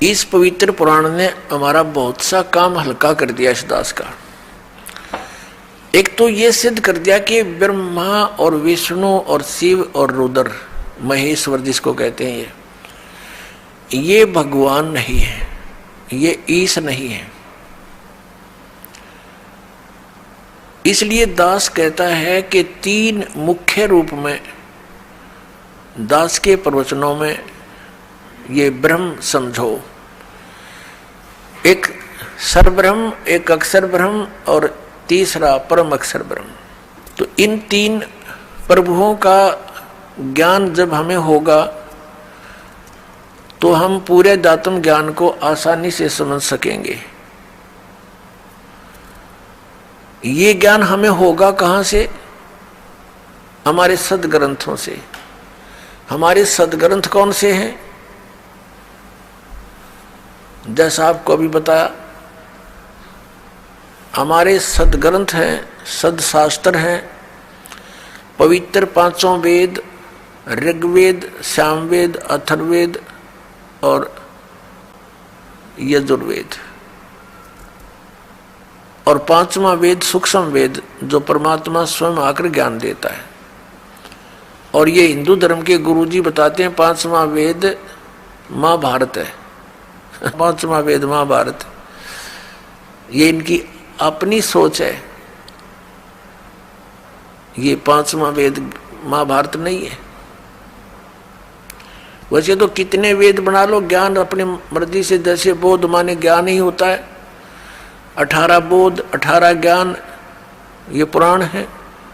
इस पवित्र पुराण ने हमारा बहुत सा काम हल्का कर दिया इस दास का। एक तो ये सिद्ध कर दिया कि ब्रह्मा और विष्णु और शिव और रुद्र महेश्वर जिसको कहते हैं ये भगवान नहीं है, ये ईश नहीं है। इसलिए दास कहता है कि तीन मुख्य रूप में दास के प्रवचनों में ये ब्रह्म समझो, एक सरब्रह्म, एक अक्षर ब्रह्म और तीसरा परम अक्षर ब्रह्म। तो इन तीन प्रभुओं का ज्ञान जब हमें होगा तो हम पूरे दातम ज्ञान को आसानी से समझ सकेंगे। ये ज्ञान हमें होगा कहाँ से? हमारे सदग्रंथों से। हमारे सदग्रंथ कौन से हैं? जैसा आपको अभी बताया, हमारे सदग्रंथ हैं, सदशास्त्र हैं, पवित्र पांचों वेद, ऋग्वेद, सामवेद, अथर्ववेद और यजुर्वेद, और पांचवा वेद सूक्ष्म वेद जो परमात्मा स्वयं आकर ज्ञान देता है। और ये हिंदू धर्म के गुरुजी बताते हैं पांचवा वेद महाभारत है। पांचवा वेद महाभारत, ये इनकी अपनी सोच है। ये पांचवा वेद महाभारत नहीं है। वैसे तो कितने वेद बना लो, ज्ञान अपनी मर्जी से, जैसे बोध माने ज्ञान ही होता है। 18 बोध 18 ज्ञान ये पुराण है।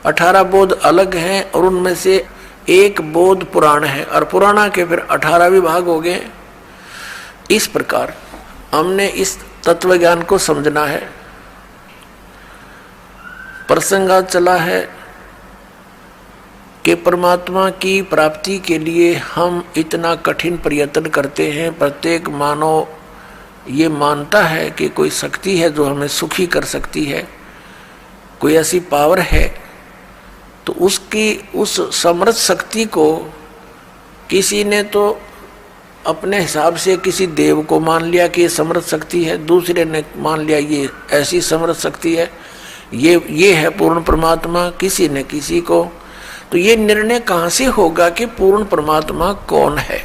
18 बोध अलग हैं और उनमें से एक बोध पुराण है, और पुराणा के फिर 18 विभाग हो गए। इस प्रकार हमने इस तत्व ज्ञान को समझना है। प्रसंग आज चला है कि परमात्मा की प्राप्ति के लिए हम इतना कठिन प्रयत्न करते हैं। प्रत्येक मानव ये मानता है कि कोई शक्ति है जो हमें सुखी कर सकती है, कोई ऐसी पावर है, तो उसकी उस समर्थ शक्ति को किसी ने तो अपने हिसाब से किसी देव को मान लिया कि ये समर्थ शक्ति है, दूसरे ने मान लिया ये ऐसी समर्थ शक्ति है, ये है पूर्ण परमात्मा, किसी ने किसी को। तो ये निर्णय कहाँ से होगा कि पूर्ण परमात्मा कौन है?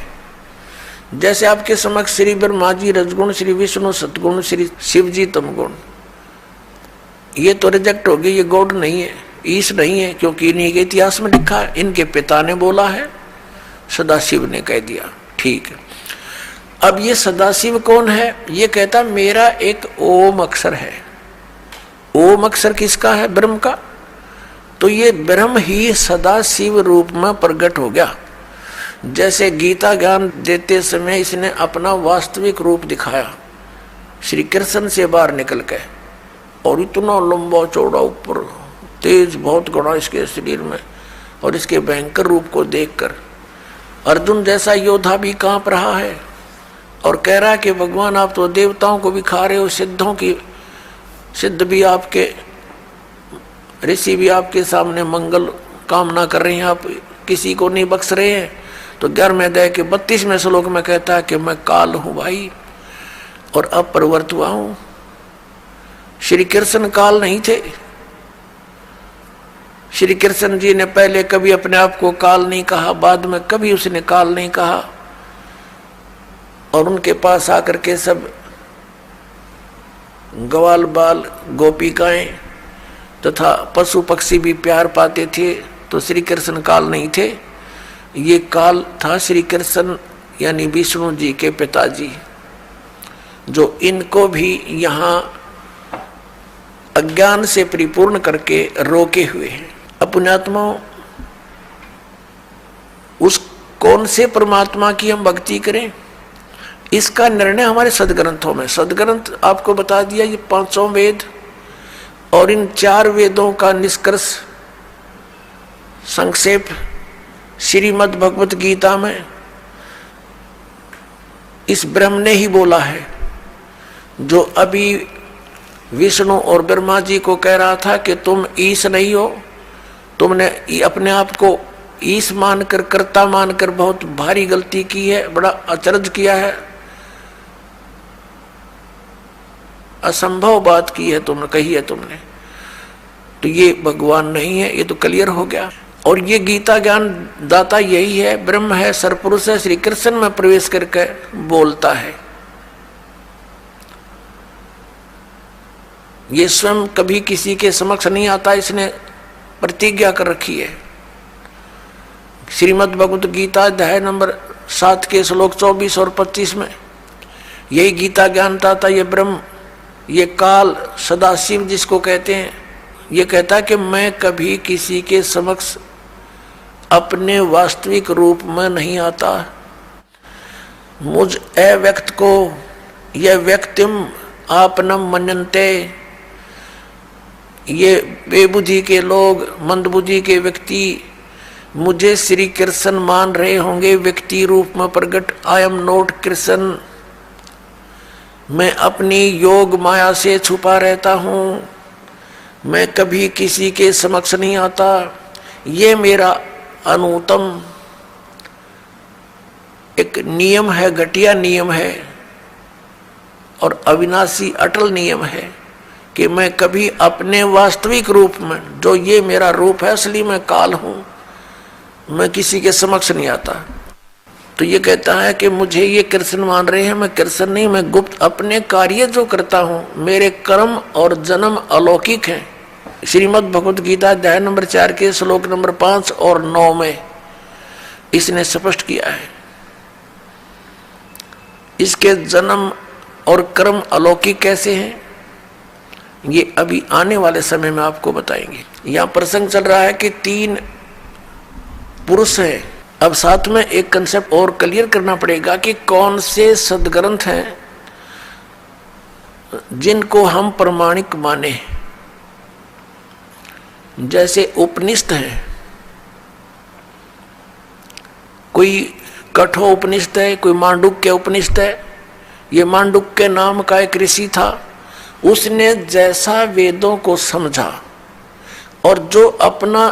जैसे आपके समक्ष श्री ब्रह्मा जी रजगुण, श्री विष्णु सतगुण, श्री शिव जी तमगुण, ये तो रिजेक्ट हो गई, ये गॉड नहीं है, ईश नहीं है, क्योंकि इन्हीं के इतिहास में लिखा है, इनके पिता ने बोला है, सदाशिव ने कह दिया। ठीक है, अब ये सदाशिव कौन है? ये कहता मेरा एक ओम अक्षर है। ओम अक्षर किसका है? ब्रह्म का। तो ये ब्रह्म ही सदाशिव रूप में प्रकट हो गया। जैसे गीता ज्ञान देते समय इसने अपना वास्तविक रूप दिखाया श्री कृष्ण से बाहर निकल के, और इतना लंबा चौड़ा ऊपर तेज बहुत गुणा इसके शरीर में, और इसके भयंकर रूप को देखकर अर्जुन जैसा योद्धा भी कांप रहा है और कह रहा है कि भगवान आप तो देवताओं को भी खा रहे हो, सिद्धों की सिद्ध भी आपके, ऋषि भी आपके सामने मंगल कामना कर रहे हैं, आप किसी को नहीं बख्श रहे हैं। तो 11वें अध्याय के 32वें श्लोक में कहता है कि मैं काल हूं भाई और अब प्रवृत्त हुआ हूं। श्री कृष्ण काल नहीं थे। श्री कृष्ण जी ने पहले कभी अपने आप को काल नहीं कहा, बाद में कभी उसने काल नहीं कहा, और उनके पास आकर के सब ग्वाल बाल गोपिकाएं तथा पशु पक्षी भी प्यार पाते थे। तो श्री कृष्ण काल नहीं थे, ये काल था श्री कृष्ण यानी विष्णु जी के पिताजी, जो इनको भी यहाँ अज्ञान से परिपूर्ण करके रोके हुए हैं। पुण्यात्मा, उस कौन से परमात्मा की हम भक्ति करें, इसका निर्णय हमारे सदग्रंथों में। सदग्रंथ आपको बता दिया, ये पांचों वेद और इन 4 वेदों का निष्कर्ष संक्षेप श्रीमद् भगवत गीता में इस ब्रह्म ने ही बोला है, जो अभी विष्णु और ब्रह्मा जी को कह रहा था कि तुम ईश नहीं हो, तुमने अपने आप को ईश मानकर, कर्ता मानकर बहुत भारी गलती की है, बड़ा अचरज किया है। असंभव बात की है तुमने, कही है तुमने, तो ये भगवान नहीं है, ये तो क्लियर हो गया। और ये गीता ज्ञान दाता यही है, ब्रह्म है, सरपुरुष है, श्री कृष्ण में प्रवेश करके बोलता है। ये स्वयं कभी किसी के समक्ष नहीं आता, इसने प्रतिज्ञा कर रखी है। श्रीमद् भगवत गीता अध्याय नंबर 7 के श्लोक 24 और 25 में यही गीता ज्ञानता था। ये ब्रह्म, ये काल, सदाशिव जिसको कहते हैं, ये कहता है कि मैं कभी किसी के समक्ष अपने वास्तविक रूप में नहीं आता। मुझ अव्यक्त को यह व्यक्तिम आपनम मनन्ते, ये बेबुद्धि के लोग, मंदबुद्धि के व्यक्ति मुझे श्री कृष्ण मान रहे होंगे व्यक्ति रूप में प्रकट। आई एम नॉट कृष्ण, मैं अपनी योग माया से छुपा रहता हूँ, मैं कभी किसी के समक्ष नहीं आता। ये मेरा अनुत्तम एक नियम है, घटिया नियम है और अविनाशी अटल नियम है कि मैं कभी अपने वास्तविक रूप में, जो ये मेरा रूप है, असली मैं काल हूं, मैं किसी के समक्ष नहीं आता। तो ये कहता है कि मुझे ये कृष्ण मान रहे हैं, मैं कृष्ण नहीं, मैं गुप्त अपने कार्य जो करता हूं, मेरे कर्म और जन्म अलौकिक हैं। श्रीमद् भगवत गीता अध्याय नंबर 4 के श्लोक नंबर 5 और 9 में इसने स्पष्ट किया है। इसके जन्म और कर्म अलौकिक कैसे हैं, ये अभी आने वाले समय में आपको बताएंगे। यहाँ प्रसंग चल रहा है कि 3 पुरुष हैं। अब साथ में एक कंसेप्ट और क्लियर करना पड़ेगा कि कौन से सदग्रंथ हैं जिनको हम प्रमाणिक माने। जैसे उपनिषद है, कोई कठोर उपनिषद है, कोई मांडुक्य उपनिषद है। ये मांडुक्य नाम का एक ऋषि था, उसने जैसा वेदों को समझा और जो अपना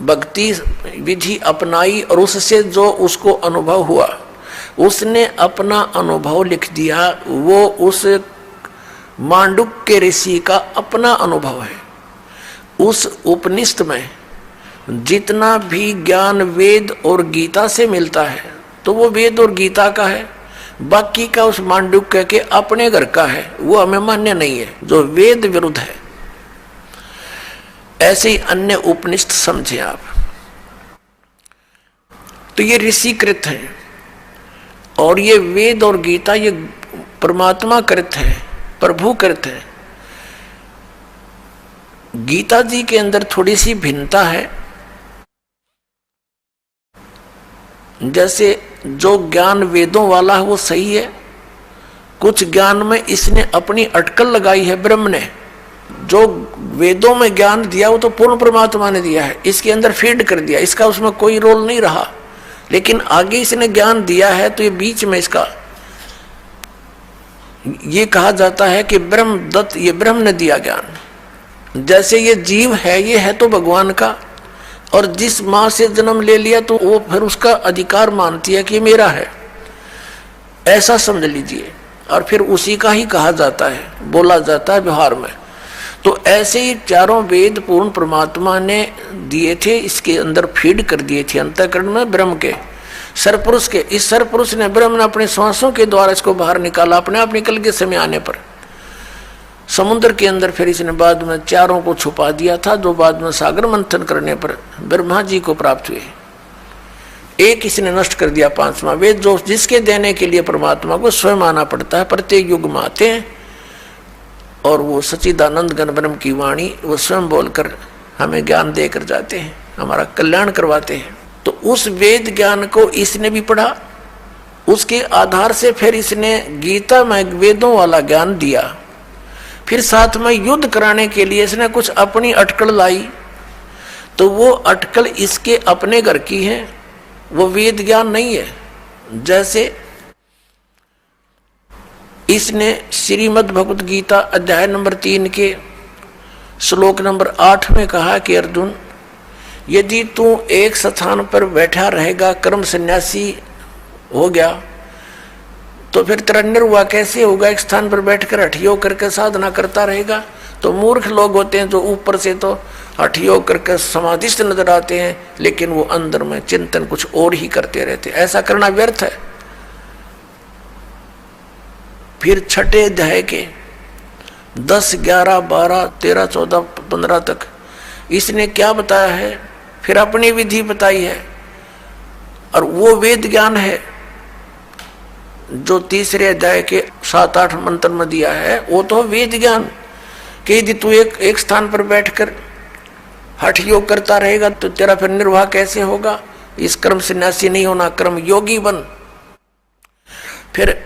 भक्ति विधि अपनाई और उससे जो उसको अनुभव हुआ, उसने अपना अनुभव लिख दिया। वो उस मांडुक्य ऋषि का अपना अनुभव है। उस उपनिषद में जितना भी ज्ञान वेद और गीता से मिलता है तो वो वेद और गीता का है, बाकी का उस मांडुक्य के अपने घर का है, वो हमें मान्य नहीं है, जो वेद विरुद्ध है। ऐसे ही अन्य उपनिषद समझे आप। तो ये ऋषिकृत है और ये वेद और गीता ये परमात्मा कृत है, प्रभु कृत है। गीता जी के अंदर थोड़ी सी भिन्नता है। जैसे जो ज्ञान वेदों वाला है वो सही है, कुछ ज्ञान में इसने अपनी अटकल लगाई है। ब्रह्म ने जो वेदों में ज्ञान दिया वो तो पूर्ण परमात्मा ने दिया है, इसके अंदर फीड कर दिया, इसका उसमें कोई रोल नहीं रहा। लेकिन आगे इसने ज्ञान दिया है तो ये बीच में इसका ये कहा जाता है कि ब्रह्म दत्त, ये ब्रह्म ने दिया ज्ञान। जैसे ये जीव है, ये है तो भगवान का, और जिस माँ से जन्म ले लिया तो वो फिर उसका अधिकार मानती है कि मेरा है, ऐसा समझ लीजिए। और फिर उसी का ही कहा जाता है, बोला जाता है व्यवहार में। तो ऐसे ही चारों वेद पूर्ण परमात्मा ने दिए थे, इसके अंदर फीड कर दिए थे अंतःकरण में ब्रह्म के, सरपुरुष के। इस सरपुरुष ने, ब्रह्म ने अपने श्वासों के द्वारा इसको बाहर निकाला। अपने आप निकल के समय आने पर समुद्र के अंदर फिर इसने बाद में चारों को छुपा दिया था, जो बाद में सागर मंथन करने पर ब्रह्मा जी को प्राप्त हुए। एक इसने नष्ट कर दिया, 5वां वेद, जो जिसके देने के लिए परमात्मा को स्वयं आना पड़ता है। प्रत्येक युग में आते हैं और वो सच्चिदानंद घन ब्रह्म की वाणी वो स्वयं बोलकर हमें ज्ञान देकर जाते हैं, हमारा कल्याण करवाते हैं। तो उस वेद ज्ञान को इसने भी पढ़ा, उसके आधार से फिर इसने गीता में वेदों वाला ज्ञान दिया। फिर साथ में युद्ध कराने के लिए इसने कुछ अपनी अटकल लाई, तो वो अटकल इसके अपने घर की है, वो वेद ज्ञान नहीं है। जैसे इसने श्रीमद् भगवत गीता अध्याय नंबर 3 के श्लोक नंबर 8 में कहा कि अर्जुन, यदि तू एक स्थान पर बैठा रहेगा, कर्म सन्यासी हो गया, तो फिर तेरा निर्वाह कैसे होगा? एक स्थान पर बैठकर हठयोग करके साधना करता रहेगा। तो मूर्ख लोग होते हैं जो ऊपर से तो हठयोग करके समाधिस्थ नजर आते हैं, लेकिन वो अंदर में चिंतन कुछ और ही करते रहते। ऐसा करना व्यर्थ है। फिर छठे अध्याय के 10, 11, 12, 13, 14, 15 तक इसने क्या बताया है? फिर अपनी विधि बताई है। और वो वेद ज्ञान है जो तीसरे अध्याय के 7, 8 मंत्र में दिया है, वो तो वेद ज्ञान कि यदि तू एक स्थान पर बैठकर हठ योग करता रहेगा तो तेरा फिर निर्वाह कैसे होगा? इस कर्म सन्यासी नहीं होना, कर्म योगी बन। फिर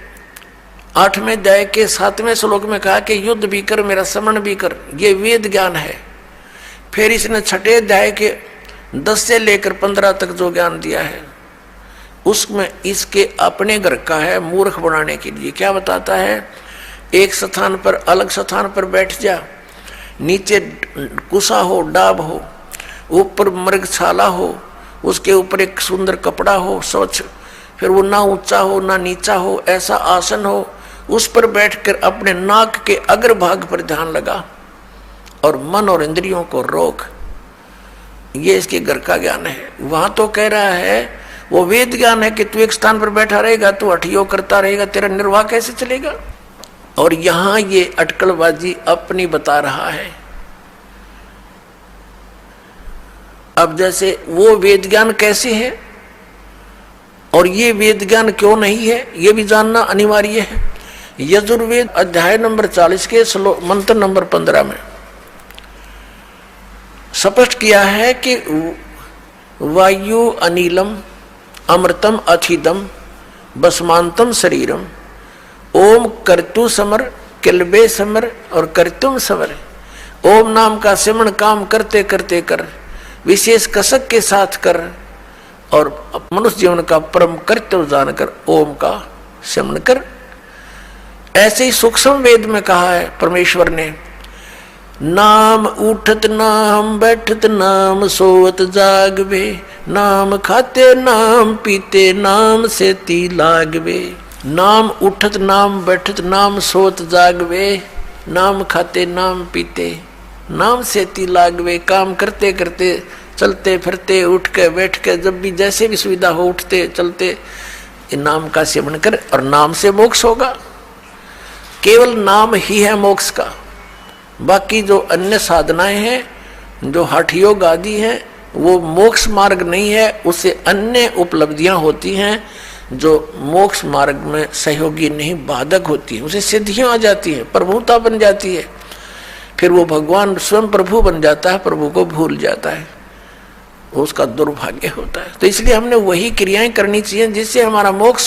8वें अध्याय के 7वें श्लोक में कहा कि युद्ध भी कर, मेरा स्मरण भी कर, ये वेद ज्ञान है। फिर इसने छठे अध्याय के 10 से लेकर 15 तक जो ज्ञान दिया है उसमें इसके अपने घर का है मूर्ख बनाने के लिए। क्या बताता है? एक स्थान पर, अलग स्थान पर बैठ जा, नीचे कुसा हो, डाब हो, ऊपर मृगशाला हो, उसके ऊपर एक सुंदर कपड़ा हो स्वच्छ, फिर वो ना ऊंचा हो ना नीचा हो, ऐसा आसन हो, उस पर बैठकर अपने नाक के अग्रभाग पर ध्यान लगा और मन और इंद्रियों को रोक। ये इसके घर का ज्ञान है। वहां तो कह रहा है वो वेद ज्ञान है कि तू एक स्थान पर बैठा रहेगा, तू हठयोग करता रहेगा, तेरा निर्वाह कैसे चलेगा? और यहां ये अटकलबाजी अपनी बता रहा है। अब जैसे वो वेद ज्ञान कैसे है और ये वेद ज्ञान क्यों नहीं है, ये भी जानना अनिवार्य है। यजुर्वेद अध्याय नंबर 40 के मंत्र नंबर 15 में स्पष्ट किया है कि वायु अनिलम अमृतम अथिदम बसमांतम शरीरम ओम कर्तु समर किलबे समर और कर्तुम समर। ओम नाम का सिमरण काम करते करते कर, विशेष कसक के साथ कर और मनुष्य जीवन का परम कर्तव्य जानकर ओम का सिमरण कर। ऐसे ही सूक्ष्म वेद में कहा है परमेश्वर ने, नाम उठत नाम बैठत नाम सोवत जागवे, नाम खाते नाम पीते नाम से ती लागवे। नाम उठत नाम बैठत नाम सोवत जागवे, नाम खाते नाम पीते नाम से ती लागवे। काम करते करते, चलते फिरते, उठ के बैठ के, जब भी जैसे भी सुविधा हो, उठते चलते नाम का सेवन कर और नाम से मोक्ष होगा। केवल नाम ही है मोक्ष का। बाकी जो अन्य साधनाएं हैं, जो हठ योग आदि हैं, वो मोक्ष मार्ग नहीं है। उससे अन्य उपलब्धियां होती हैं जो मोक्ष मार्ग में सहयोगी नहीं, बाधक होती है। उसे सिद्धियां आ जाती हैं, प्रभुता बन जाती है, फिर वो भगवान स्वयं प्रभु बन जाता है, प्रभु को भूल जाता है, उसका दुर्भाग्य होता है। तो इसलिए हमने वही क्रियाएं करनी चाहिए जिससे हमारा मोक्ष